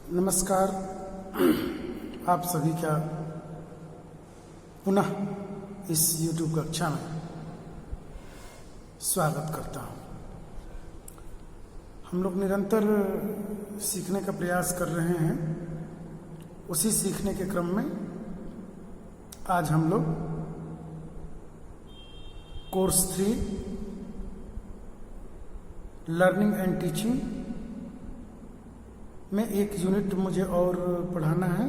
नमस्कार। आप सभी का पुनः इस YouTube कक्षा में स्वागत करता हूँ। हम लोग निरंतर सीखने का प्रयास कर रहे हैं। उसी सीखने के क्रम में आज हम लोग कोर्स 3 लर्निंग एंड टीचिंग में एक यूनिट मुझे और पढ़ाना है,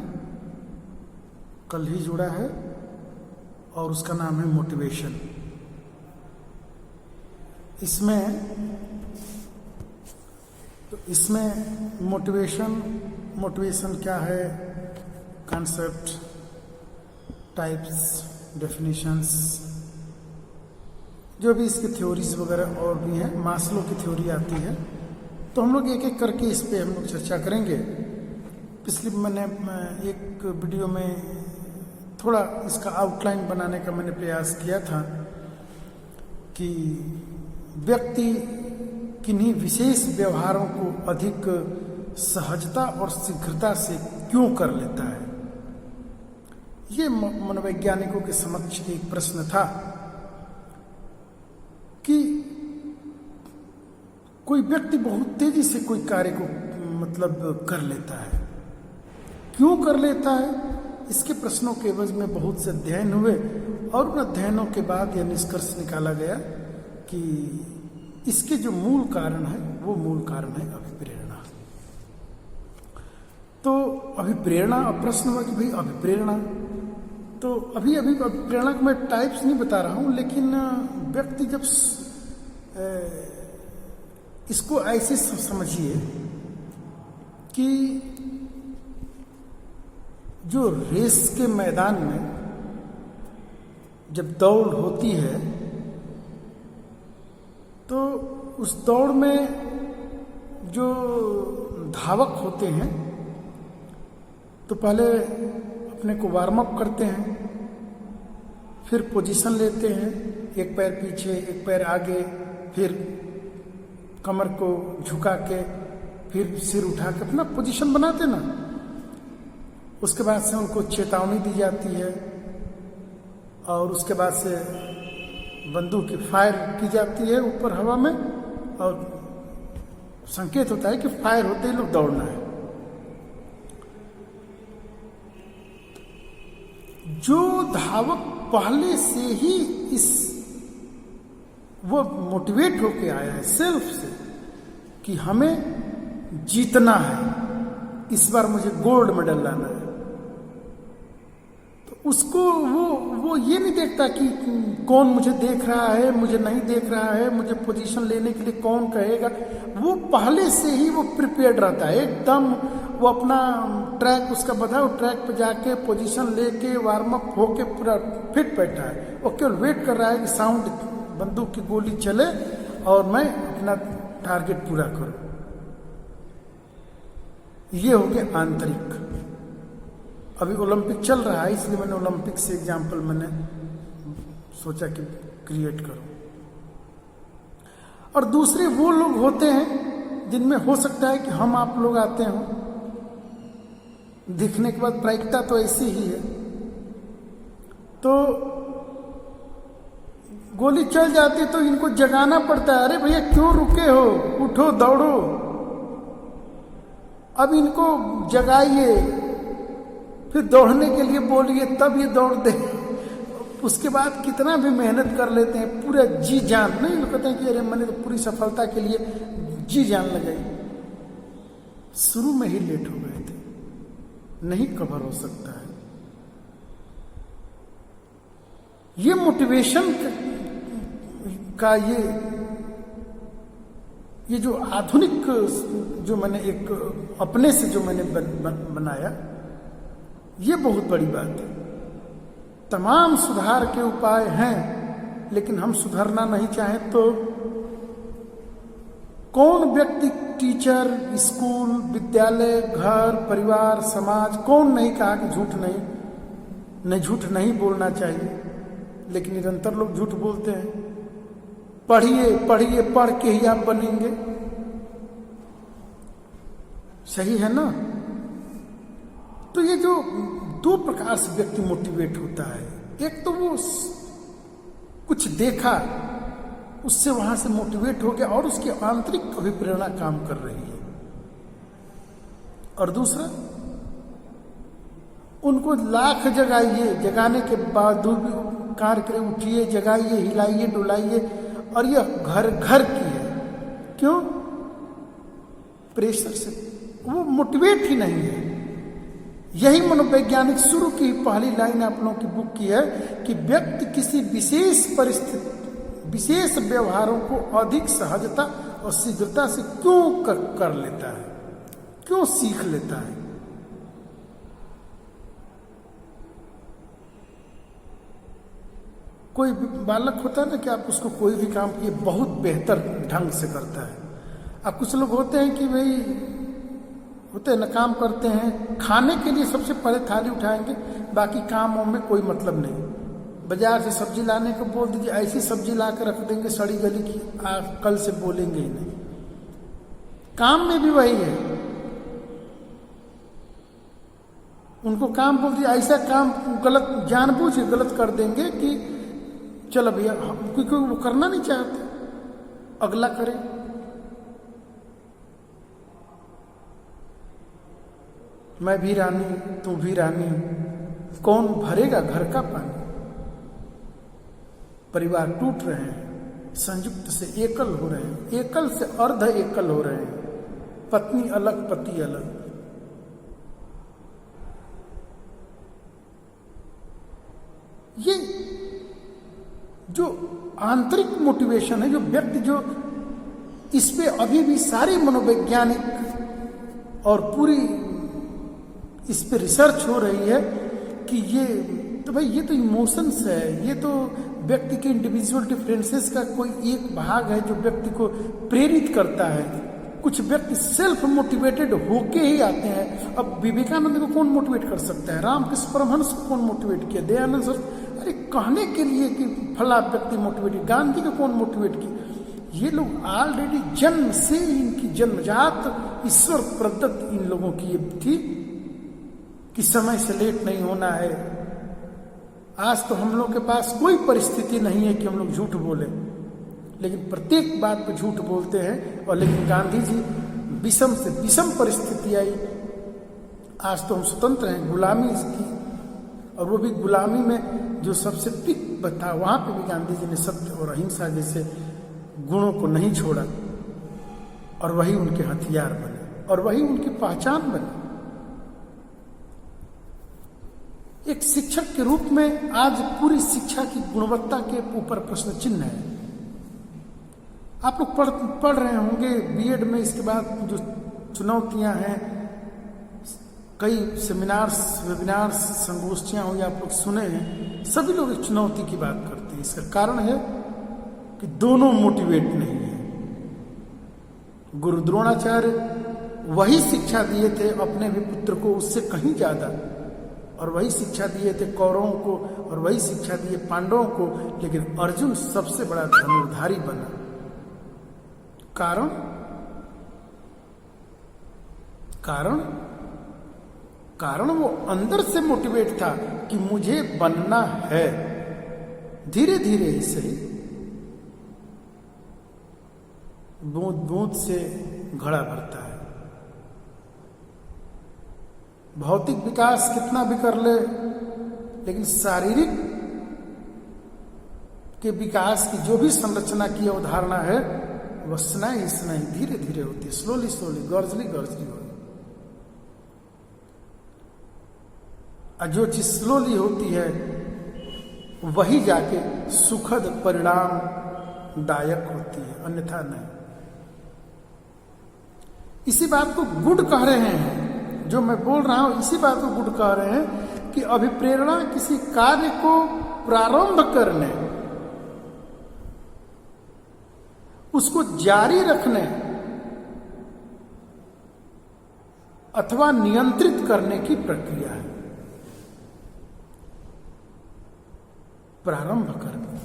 कल ही जुड़ा है और उसका नाम है मोटिवेशन। इसमें मोटिवेशन क्या है, कॉन्सेप्ट, टाइप्स, डेफिनेशंस, जो भी इसकी थ्योरीज वगैरह और भी हैं, मास्लो की थ्योरी आती है, तो हम लोग एक एक करके इस पे हम लोग चर्चा करेंगे। पिछली मैंने एक वीडियो में थोड़ा इसका आउटलाइन बनाने का मैंने प्रयास किया था कि व्यक्ति किन्हीं विशेष व्यवहारों को अधिक सहजता और शीघ्रता से क्यों कर लेता है। ये मनोवैज्ञानिकों के समक्ष एक प्रश्न था कि कोई व्यक्ति बहुत तेजी से कोई कार्य को कर लेता है, क्यों कर लेता है। इसके प्रश्नों के एवज में बहुत से अध्ययन हुए और उन अध्ययनों के बाद यह निष्कर्ष निकाला गया कि इसके जो मूल कारण है वो मूल कारण है अभिप्रेरणा। तो अभिप्रेरणा, अब प्रश्न हुआ कि भाई अभिप्रेरणा, तो अभी अभिप्रेरणा को मैं टाइप्स नहीं बता रहा हूं, लेकिन व्यक्ति जब इसको ऐसे समझिए कि जो रेस के मैदान में जब दौड़ होती है तो उस दौड़ में जो धावक होते हैं तो पहले अपने को वार्म अप करते हैं, फिर पोजीशन लेते हैं, एक पैर पीछे एक पैर आगे, फिर कमर को झुका के, फिर सिर उठा के अपना पोजीशन बनाते ना। उसके बाद से उनको चेतावनी दी जाती है और उसके बाद से बंदूक की फायर की जाती है ऊपर हवा में और संकेत होता है कि फायर होते ही लोग दौड़ना है। जो धावक पहले से ही वो मोटिवेट होके आया है सेल्फ से कि हमें जीतना है, इस बार मुझे गोल्ड मेडल लाना है, तो उसको वो ये नहीं देखता कि कौन मुझे देख रहा है, मुझे नहीं देख रहा है, मुझे पोजीशन लेने के लिए कौन कहेगा। वो पहले से ही वो प्रिपेयर्ड रहता है एकदम। वो अपना ट्रैक उसका बता, वो ट्रैक पे जाके पोजीशन लेके वार्म अप होके पूरा फिट बैठा है। वो केवल वेट कर रहा है कि साउंड, बंदूक की गोली चले और मैं अपना टारगेट पूरा करूं। ये हो गया आंतरिक। अभी ओलंपिक चल रहा है, इसलिए मैंने ओलंपिक से एग्जाम्पल मैंने सोचा कि क्रिएट करूं। और दूसरे वो लोग होते हैं जिनमें हो सकता है कि हम आप लोग आते हों, दिखने के बाद प्रायिकता तो ऐसी ही है, तो गोली चल जाती तो इनको जगाना पड़ता है, अरे भैया क्यों रुके हो, उठो दौड़ो। अब इनको जगाइए, फिर दौड़ने के लिए बोलिए, तब ये दौड़ दे। उसके बाद कितना भी मेहनत कर लेते हैं, पूरा जी जान, नहीं लोग कहते हैं कि अरे मैंने तो पूरी सफलता के लिए जी जान लगाई। शुरू में ही लेट हो गए थे, नहीं कवर हो सकता है। ये मोटिवेशन का ये जो आधुनिक, जो मैंने एक अपने से जो मैंने बनाया, ये बहुत बड़ी बात है। तमाम सुधार के उपाय हैं, लेकिन हम सुधरना नहीं चाहें तो कौन व्यक्ति, टीचर, स्कूल, विद्यालय, घर, परिवार, समाज, कौन नहीं कहा कि झूठ नहीं बोलना चाहिए, लेकिन निरंतर लोग झूठ बोलते हैं। पढ़िए पढ़िए, पढ़ के ही आप बनेंगे, सही है ना। ये जो दो प्रकार से व्यक्ति मोटिवेट होता है, एक तो वो कुछ देखा उससे वहां से मोटिवेट हो गया और उसकी आंतरिक अभिप्रेरणा काम कर रही है, और दूसरा उनको लाख जगाइए, जगाने के बाद भी कार्य करें, उठिए, जगाइए, हिलाइए, डुलाइए, और यह घर घर की है। क्यों? प्रेशर से वो मोटिवेट ही नहीं है। यही मनोवैज्ञानिक शुरू की पहली लाइन आप लोगों की बुक की है कि व्यक्ति किसी विशेष परिस्थिति, विशेष व्यवहारों को अधिक सहजता और शीघ्रता से क्यों कर लेता है, क्यों सीख लेता है। कोई बालक होता है ना कि आप उसको कोई भी काम किए बहुत बेहतर ढंग से करता है। अब कुछ लोग होते हैं कि भाई होते हैं ना, काम करते हैं, खाने के लिए सबसे पहले थाली उठाएंगे, बाकी कामों में कोई मतलब नहीं। बाजार से सब्जी लाने को बोल दीजिए, ऐसी सब्जी ला कर रख देंगे सड़ी गली की, कल से बोलेंगे ही नहीं। काम में भी वही है, उनको काम बोल दिया, ऐसा काम गलत जानबूझ के गलत कर देंगे कि चलो भैया, क्योंकि वो करना नहीं चाहते, अगला करे। मैं भी रानी, तू भी रानी, कौन भरेगा घर का पानी। परिवार टूट रहे हैं, संयुक्त से एकल हो रहे हैं, एकल से अर्ध एकल हो रहे हैं, पत्नी अलग पति अलग। ये जो आंतरिक मोटिवेशन है, जो व्यक्ति जो इस पे अभी भी सारी मनोवैज्ञानिक और पूरी इस पे रिसर्च हो रही है कि ये तो भाई ये तो इमोशंस है, ये तो व्यक्ति के इंडिविजुअल डिफरेंसेस का कोई एक भाग है जो व्यक्ति को प्रेरित करता है। कुछ व्यक्ति सेल्फ मोटिवेटेड होके ही आते हैं। अब विवेकानंद को कौन मोटिवेट कर सकता है? रामकृष्ण परमहंस को कौन मोटिवेट किया? दयानंद सर, अरे कहने के लिए कि फला व्यक्ति मोटिवेट। गांधी को कौन मोटिवेट किया? ये लोग ऑलरेडी जन्म से, इनकी जन्मजात ईश्वर प्रदत्त इन लोगों की ये थी कि समय से लेट नहीं होना है। आज तो हम लोग के पास कोई परिस्थिति नहीं है कि हम लोग झूठ बोले, लेकिन प्रत्येक बात पे झूठ बोलते हैं। और लेकिन गांधी जी विषम से विषम परिस्थिति आई, आज तो हम स्वतंत्र हैं। गुलामी की, और वो भी गुलामी में जो सबसे पीक था, वहां पे भी गांधी जी ने सत्य और अहिंसा जैसे गुणों को नहीं छोड़ा, और वही उनके हथियार बने और वही उनकी पहचान बनी। एक शिक्षक के रूप में आज पूरी शिक्षा की गुणवत्ता के ऊपर प्रश्न चिन्ह है। आप लोग पढ़ रहे होंगे बीएड में, इसके बाद जो चुनौतियां हैं, कई सेमिनार्स, वेबिनार्स, संगोष्ठियां हुई, आप लोग सुने हैं। सभी लोग एक चुनौती की बात करते हैं। इसका कारण है कि दोनों मोटिवेट नहीं है। गुरु द्रोणाचार्य वही शिक्षा दिए थे अपने भी पुत्र को, उससे कहीं ज्यादा, और वही शिक्षा दिए थे कौरवों को, और वही शिक्षा दिए पांडवों को, लेकिन अर्जुन सबसे बड़ा धनुर्धारी बना। कारण कारण कारण वो अंदर से मोटिवेट था कि मुझे बनना है। धीरे धीरे ही सही, बूंद बूंद से घड़ा भरता है। भौतिक विकास कितना भी कर ले, लेकिन शारीरिक के विकास की जो भी संरचना की अवधारणा है, वह स्नायु स्नायु धीरे धीरे होती है, स्लोली स्लोली, गर्जली गर्जली होती है। और जो चीज स्लोली होती है वही जाके सुखद परिणाम दायक होती है, अन्यथा नहीं। इसी बात को गुड कह रहे हैं, जो मैं बोल रहा हूं इसी बात को गुड कह रहे हैं कि अभिप्रेरणा किसी कार्य को प्रारंभ करने, उसको जारी रखने अथवा नियंत्रित करने की प्रक्रिया है। प्रारंभ करना,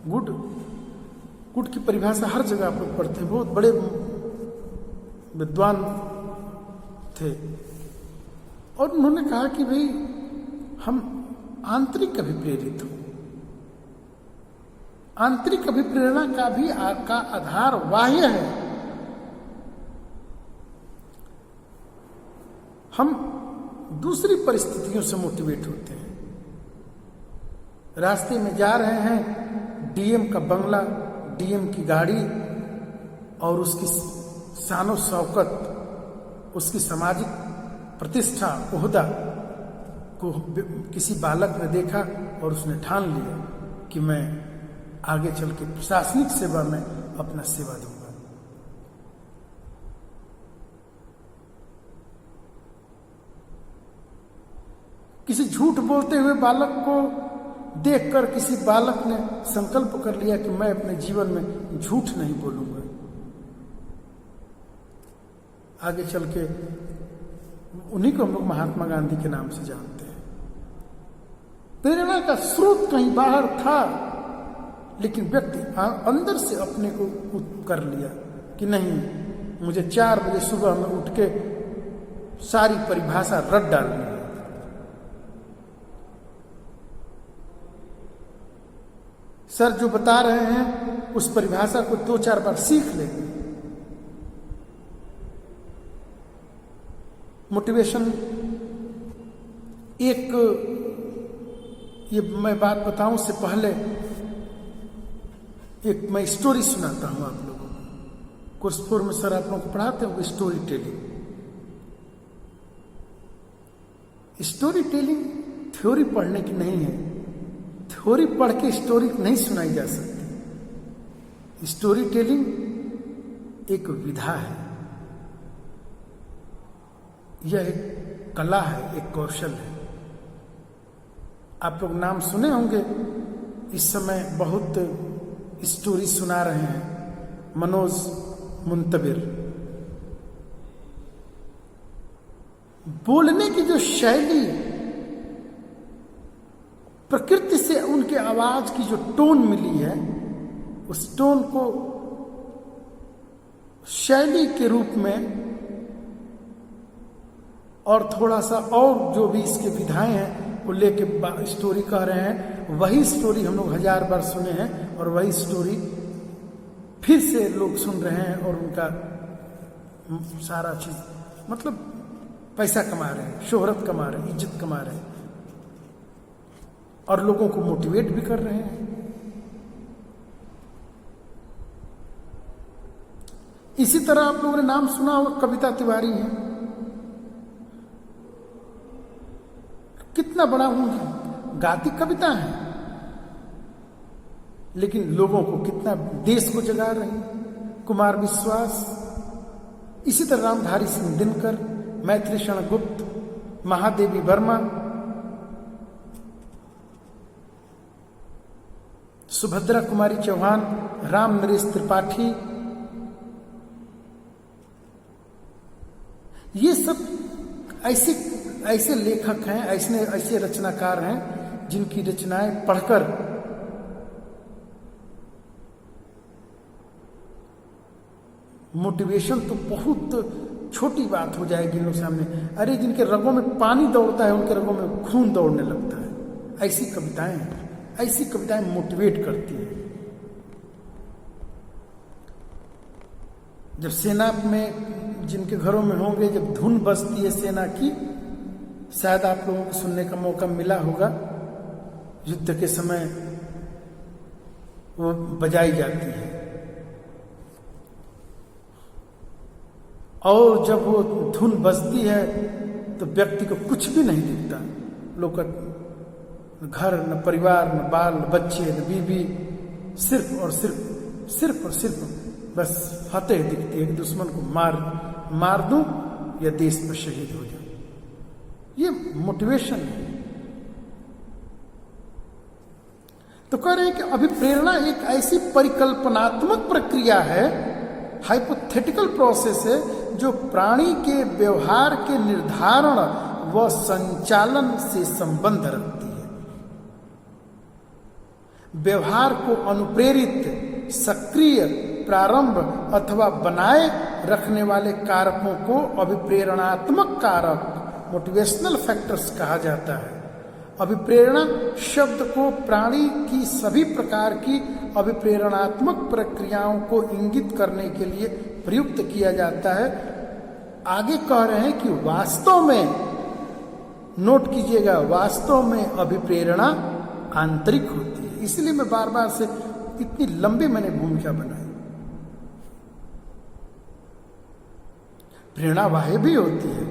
गुड की परिभाषा हर जगह आप लोग पढ़ते हैं। बहुत बड़े विद्वान थे और उन्होंने कहा कि भाई हम आंतरिक अभिप्रेरित हो। आंतरिक अभिप्रेरणा का भी का आधार बाह्य है। हम दूसरी परिस्थितियों से मोटिवेट होते हैं। रास्ते में जा रहे हैं, डीएम का बंगला, डीएम की गाड़ी और उसकी शानो शौकत, उसकी सामाजिक प्रतिष्ठा, ओहदा को किसी बालक ने देखा और उसने ठान लिया कि मैं आगे चल के प्रशासनिक सेवा में अपना सेवा दूंगा। किसी झूठ बोलते हुए बालक को देखकर किसी बालक ने संकल्प कर लिया कि मैं अपने जीवन में झूठ नहीं बोलूंगा। आगे चल के उन्हीं को हम लोग महात्मा गांधी के नाम से जानते हैं। प्रेरणा का स्रोत कहीं बाहर था, लेकिन व्यक्ति अंदर से अपने को कर लिया कि नहीं, मुझे 4 बजे सुबह में उठ के सारी परिभाषा रट डालनी है। सर जो बता रहे हैं उस परिभाषा को 2-4 बार सीख लेंगे। मोटिवेशन एक, ये मैं बात बताऊं से पहले एक मैं स्टोरी सुनाता हूं आप लोगों को। कोर्स 4 में सर आप लोगों को पढ़ाते हैं story telling. Story telling theory पढ़ने की नहीं है। थ्योरी पढ़ के स्टोरी नहीं सुनाई जा सकती। स्टोरी टेलिंग एक विधा है, यह एक कला है, एक कौशल है। आप लोग नाम सुने होंगे, इस समय बहुत स्टोरी सुना रहे हैं मनोज मुंतबिर। बोलने की जो शैली, प्रकृति से उनके आवाज की जो टोन मिली है, उस टोन को शैली के रूप में और थोड़ा सा और जो भी इसके विधाएं हैं वो लेके स्टोरी कह रहे हैं। वही स्टोरी हम लोग 1000 बार सुने हैं और वही स्टोरी फिर से लोग सुन रहे हैं और उनका सारा चीज मतलब पैसा कमा रहे हैं, शोहरत कमा रहे हैं, इज्जत कमा रहे हैं और लोगों को मोटिवेट भी कर रहे हैं। इसी तरह आप लोगों ने नाम सुना होगा कविता तिवारी है। कितना बड़ा उनकी गाती कविता है, लेकिन लोगों को कितना देश को जगा रहे हैं। कुमार विश्वास, इसी तरह रामधारी सिंह दिनकर, मैत्री क्षण गुप्त, महादेवी वर्मा, सुभद्रा कुमारी चौहान, राम नरेश त्रिपाठी, ये सब ऐसे लेखक हैं, ऐसे रचनाकार हैं जिनकी रचनाएं पढ़कर मोटिवेशन तो बहुत छोटी बात हो जाएगी इन लोग सामने। अरे जिनके रगों में पानी दौड़ता है उनके रगों में खून दौड़ने लगता है। ऐसी कविताएं मोटिवेट करती हैं। जब सेना में जिनके घरों में होंगे, जब धुन बजती है सेना की, शायद आप लोगों को सुनने का मौका मिला होगा, युद्ध के समय वो बजाई जाती है और जब वो धुन बजती है तो व्यक्ति को कुछ भी नहीं दिखता। लोग का घर, न परिवार, न बाल, न बच्चे, न बीवी, सिर्फ और सिर्फ बस फतेह दिखती है कि दुश्मन को मार दूं या देश पर शहीद हो जाऊं। ये मोटिवेशन है। तो कह रहे हैं कि अभिप्रेरणा एक ऐसी परिकल्पनात्मक प्रक्रिया है, हाइपोथेटिकल प्रोसेस है, जो प्राणी के व्यवहार के निर्धारण व संचालन से संबंध रखती है। व्यवहार को अनुप्रेरित, सक्रिय, प्रारंभ अथवा बनाए रखने वाले कारकों को अभिप्रेरणात्मक कारक मोटिवेशनल फैक्टर्स कहा जाता है। अभिप्रेरणा शब्द को प्राणी की सभी प्रकार की अभिप्रेरणात्मक प्रक्रियाओं को इंगित करने के लिए प्रयुक्त किया जाता है। आगे कह रहे हैं कि वास्तव में, नोट कीजिएगा, वास्तव में अभिप्रेरणा आंतरिक होती है। इसलिए मैं बार बार से इतनी लंबी मैंने भूमिका बनाई। प्रेरणा बाह्य भी होती है।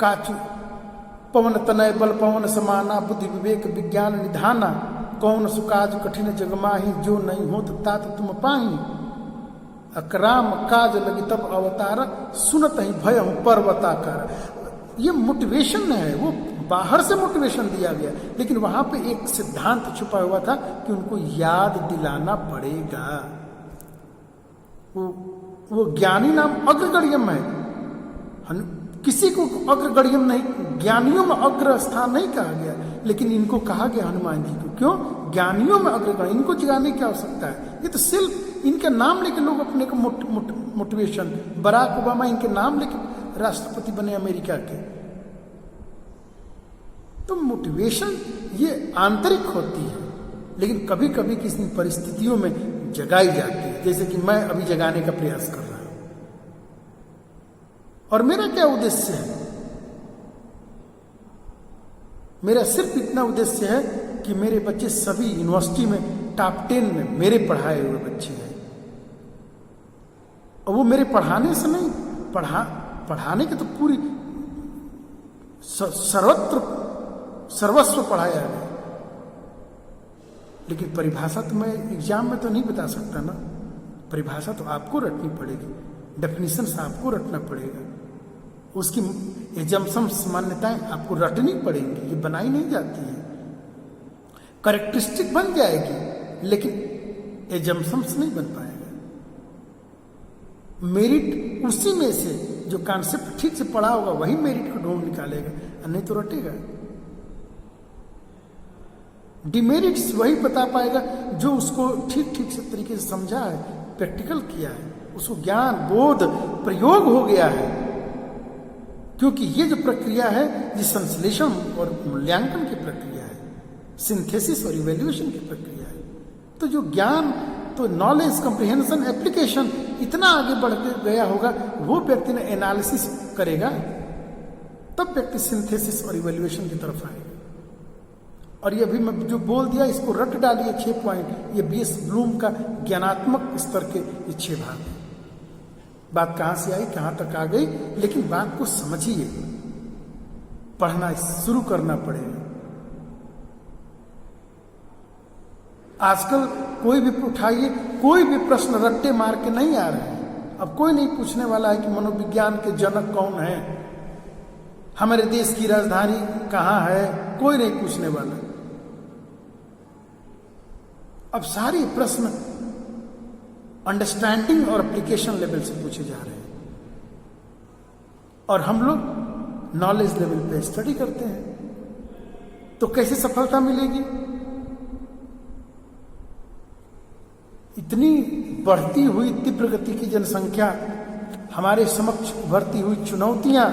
काचु पवन तनय बल पवन समाना बुद्धि विवेक विज्ञान निधाना कौन सुकाज कठिन जगमाही जो नहीं हो तात तुम पाही अकराम काज लगी तब अवतार सुनत ही भय हूं पर्वताकार। ये मोटिवेशन है, वो बाहर से मोटिवेशन दिया गया, लेकिन वहां पे एक सिद्धांत छुपा हुआ था कि उनको याद दिलाना पड़ेगा। वो ज्ञानी नाम अग्रगण्यम है, किसी को अग्रगण्यम नहीं, ज्ञानियों में अग्र स्थान नहीं कहा गया, लेकिन इनको कहा गया हनुमान जी को। क्यों? ज्ञानियों में अग्रगण्य, इनको जगाने की आवश्यकता है। ये तो सिर्फ इनके नाम लेके लोग अपने को मोटिवेशन, बराक ओबामा इनके नाम लेके राष्ट्रपति बने अमेरिका के। तो मोटिवेशन ये आंतरिक होती है, लेकिन कभी कभी किसी परिस्थितियों में जगाई जाती है, जैसे कि मैं अभी जगाने का प्रयास कर रहा हूं। और मेरा क्या उद्देश्य है? मेरा सिर्फ इतना उद्देश्य है कि मेरे बच्चे सभी यूनिवर्सिटी में टॉप 10 में मेरे पढ़ाए हुए बच्चे हैं। और वो मेरे पढ़ाने से नहीं, पढ़ाने के तो पूरी सर्वस्व पढ़ाया है, लेकिन परिभाषा तो मैं एग्जाम में तो नहीं बता सकता ना। परिभाषा तो आपको रटनी पड़ेगी, डेफिनेशन आपको रटना पड़ेगा, उसकी एजम्पशंस मान्यताएं आपको रटनी पड़ेंगी, ये बनाई नहीं जाती है। कैरेक्टरिस्टिक बन जाएगी, लेकिन एजम्पशंस नहीं बन पाएगा। मेरिट उसी में से जो कॉन्सेप्ट ठीक से पढ़ा होगा वही मेरिट को ढूंढ निकालेगा, नहीं तो रटेगा। डिमेरिट्स वही बता पाएगा जो उसको ठीक ठीक से तरीके से समझा है, प्रैक्टिकल किया है, उसको ज्ञान बोध प्रयोग हो गया है। क्योंकि ये जो प्रक्रिया है ये संश्लेषण और मूल्यांकन की प्रक्रिया है, सिंथेसिस और इवैल्यूएशन की प्रक्रिया है। तो जो ज्ञान, तो नॉलेज, कॉम्प्रिहेंशन, एप्लीकेशन इतना आगे बढ़ गया होगा, वो व्यक्ति ने एनालिसिस करेगा, तब व्यक्ति सिंथेसिस और इवैल्यूएशन की तरफ आएगा। और ये अभी मैं जो बोल दिया इसको रट डालिए 6 पॉइंट, ये बीएस ब्लूम का ज्ञानात्मक स्तर के ये 6 भाग हैं। बात कहां से आई कहां तक आ गई, लेकिन बात को समझिए, पढ़ना शुरू करना पड़ेगा। आजकल कोई भी उठाइए, कोई भी प्रश्न रट्टे मार के नहीं आ रहे हैं। अब कोई नहीं पूछने वाला है कि मनोविज्ञान के जनक कौन है, हमारे देश की राजधानी कहां है, कोई नहीं पूछने वाला। अब सारे प्रश्न अंडरस्टैंडिंग और एप्लीकेशन लेवल से पूछे जा रहे हैं, और हम लोग नॉलेज लेवल पे स्टडी करते हैं। तो कैसे सफलता मिलेगी? इतनी बढ़ती हुई तीव्र गति की जनसंख्या, हमारे समक्ष उभरती हुई चुनौतियां,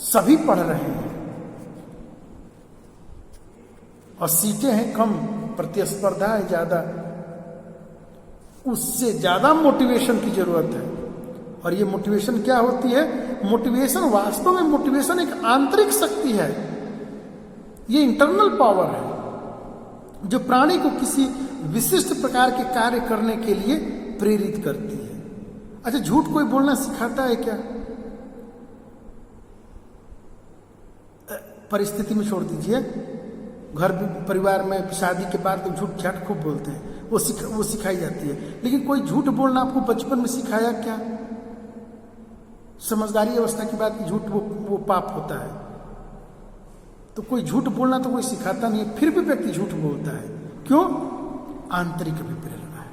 सभी पढ़ रहे हैं और सीटें हैं कम, प्रतिस्पर्धा है ज्यादा, उससे ज्यादा मोटिवेशन की जरूरत है। और ये मोटिवेशन क्या होती है? मोटिवेशन वास्तव में मोटिवेशन एक आंतरिक शक्ति है, ये इंटरनल पावर है जो प्राणी को किसी विशिष्ट प्रकार के कार्य करने के लिए प्रेरित करती है। अच्छा, झूठ कोई बोलना सिखाता है क्या? परिस्थिति में छोड़ दीजिए, घर परिवार में शादी के बाद तो झूठ झाट खूब बोलते हैं, वो सिखाई जाती है। लेकिन कोई झूठ बोलना आपको बचपन में सिखाया क्या? समझदारी अवस्था की बात, झूठ वो पाप होता है। तो कोई झूठ बोलना तो कोई सिखाता नहीं है, फिर भी व्यक्ति झूठ बोलता है। क्यों? आंतरिक अभिप्रेरणा है।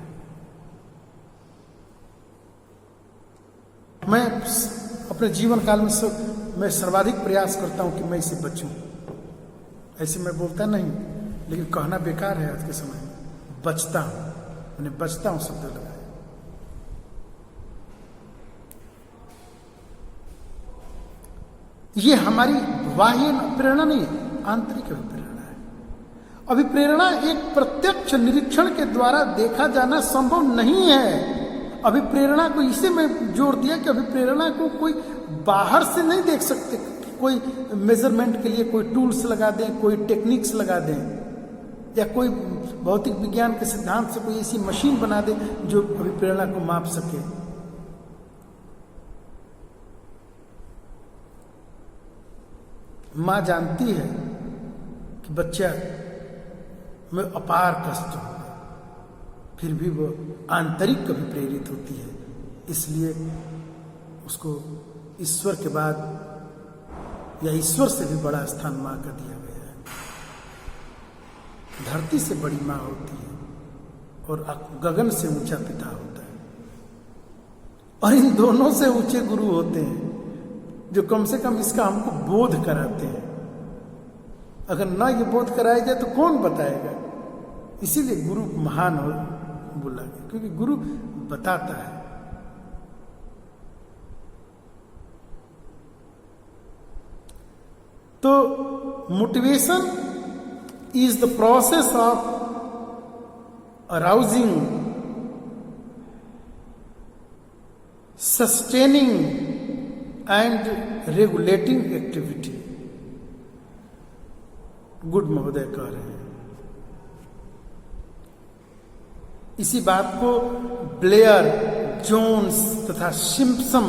मैं अपने जीवन काल में मैं सर्वाधिक प्रयास करता हूं कि मैं इससे बचूं। ऐसे मैं बोलता नहीं, लेकिन कहना बेकार है आज के समय में। बचता हूं, मैंने बचता हूं शब्द लगाया। ये हमारी बाह्य प्रेरणा नहीं है, आंतरिक अभिप्रेरणा है। अभिप्रेरणा एक प्रत्यक्ष निरीक्षण के द्वारा देखा जाना संभव नहीं है। अभिप्रेरणा को इसे मैं जोर दिया कि अभिप्रेरणा को कोई बाहर से नहीं देख सकते, कोई मेजरमेंट के लिए कोई टूल्स लगा दें, कोई टेक्निक्स लगा दें, या कोई भौतिक विज्ञान के सिद्धांत से कोई ऐसी मशीन बना दे जो अभिप्रेरणा को माप सके। मां जानती है कि बच्चा में अपार कष्ट होगा, फिर भी वो आंतरिक कभी प्रेरित होती है, इसलिए उसको ईश्वर के बाद या ईश्वर से भी बड़ा स्थान मां का दिया गया है। धरती से बड़ी मां होती है और गगन से ऊंचा पिता होता है, और इन दोनों से ऊंचे गुरु होते हैं जो कम से कम इसका हमको बोध कराते हैं। अगर ना ये बोध कराया जाए तो कौन बताएगा? इसीलिए गुरु महान हो बोला गया, क्योंकि गुरु बताता है। तो motivation is the process of arousing, sustaining and regulating activity. Good महोदय कह रहे हैं। इसी बात को ब्लेयर, जोन्स तथा सिम्पसन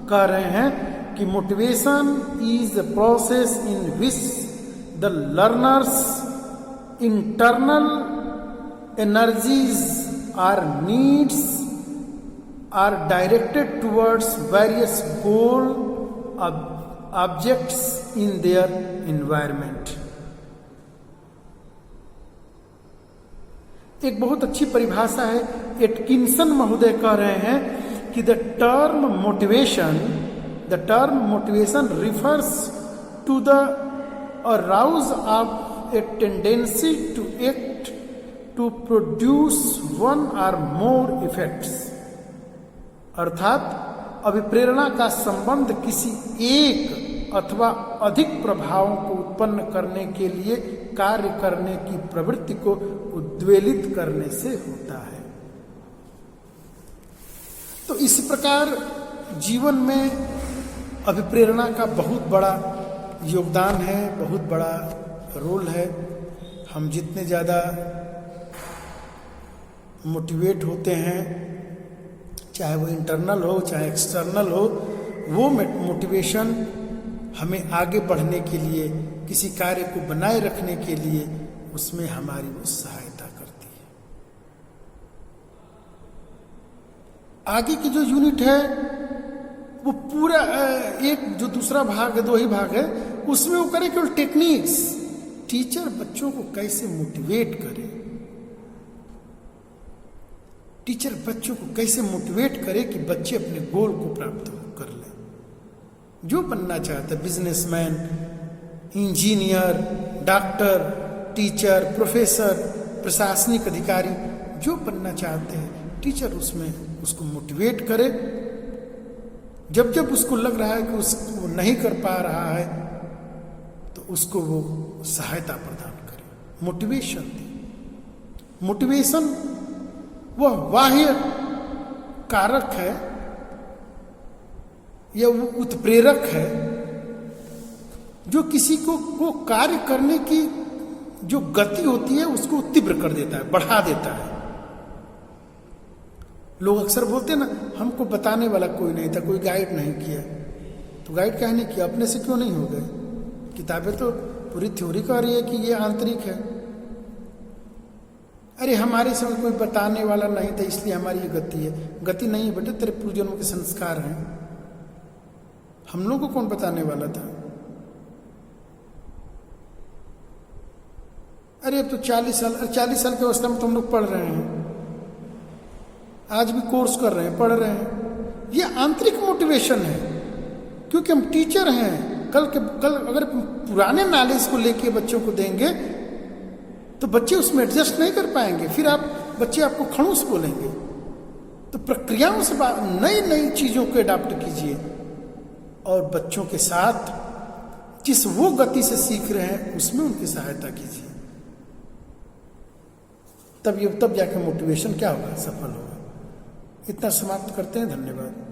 कह रहे हैं कि motivation is the process in which the learners internal energies our needs are directed towards various goal objects in their environment। एक बहुत अच्छी परिभाषा है, एटकिंसन महोदय कह रहे हैं कि the term motivation refers to the arouse of a tendency to act to produce one or more effects. अर्थात अभिप्रेरणा का संबंध किसी एक अथवा अधिक प्रभावों को उत्पन्न करने के लिए कार्य करने की प्रवृत्ति को उद्वेलित करने से होता है। तो इस प्रकार जीवन में अभिप्रेरणा का बहुत बड़ा योगदान है, बहुत बड़ा रोल है। हम जितने ज़्यादा मोटिवेट होते हैं, चाहे वो इंटरनल हो चाहे एक्सटर्नल हो, वो मोटिवेशन हमें आगे बढ़ने के लिए, किसी कार्य को बनाए रखने के लिए, उसमें हमारी वो सहायता करती है। आगे की जो यूनिट है वो पूरा एक जो दूसरा भाग है, 2 ही भाग है, उसमें वो करे केवल टेक्निक्स। टीचर बच्चों को कैसे मोटिवेट करे, टीचर बच्चों को कैसे मोटिवेट करे कि बच्चे अपने गोल को प्राप्त कर लें। जो बनना चाहता है, businessman, engineer, doctor, teacher, professor, प्रशासनिक अधिकारी, जो बनना चाहते हैं, टीचर उसमें उसको मोटिवेट करे। जब जब उसको लग रहा है कि उसको नहीं कर पा रहा है तो उसको वो सहायता प्रदान करे, मोटिवेशन दे। मोटिवेशन वह बाह्य कारक है या वो उत्प्रेरक है जो किसी को कार्य करने की जो गति होती है उसको तीव्र कर देता है, बढ़ा देता है। लोग अक्सर बोलते हैं ना, हमको बताने वाला कोई नहीं था, कोई गाइड नहीं किया। तो गाइड काहे नहीं किया? अपने से क्यों नहीं हो गए? किताबें तो पूरी थ्योरी कह रही है कि ये आंतरिक है। अरे हमारे समय कोई बताने वाला नहीं था इसलिए हमारी ये गति है। गति नहीं है बेटे, तेरे पूर्वजन्मों के संस्कार हैं। हम लोगों को कौन बताने वाला था? अरे अब तो 40 साल की अवस्था में तो हम लोग पढ़ रहे हैं, आज भी कोर्स कर रहे हैं, पढ़ रहे हैं। ये आंतरिक मोटिवेशन है, क्योंकि हम टीचर हैं। कल अगर पुराने नॉलेज को लेके बच्चों को देंगे तो बच्चे उसमें एडजस्ट नहीं कर पाएंगे, फिर बच्चे आपको खड़ूस बोलेंगे। तो प्रक्रियाओं से नई नई चीजों को अडॉप्ट कीजिए और बच्चों के साथ जिस वो गति से सीख रहे हैं उसमें उनकी सहायता कीजिए। तब जाके मोटिवेशन क्या होगा, सफल होगा। इतना समाप्त करते हैं। धन्यवाद।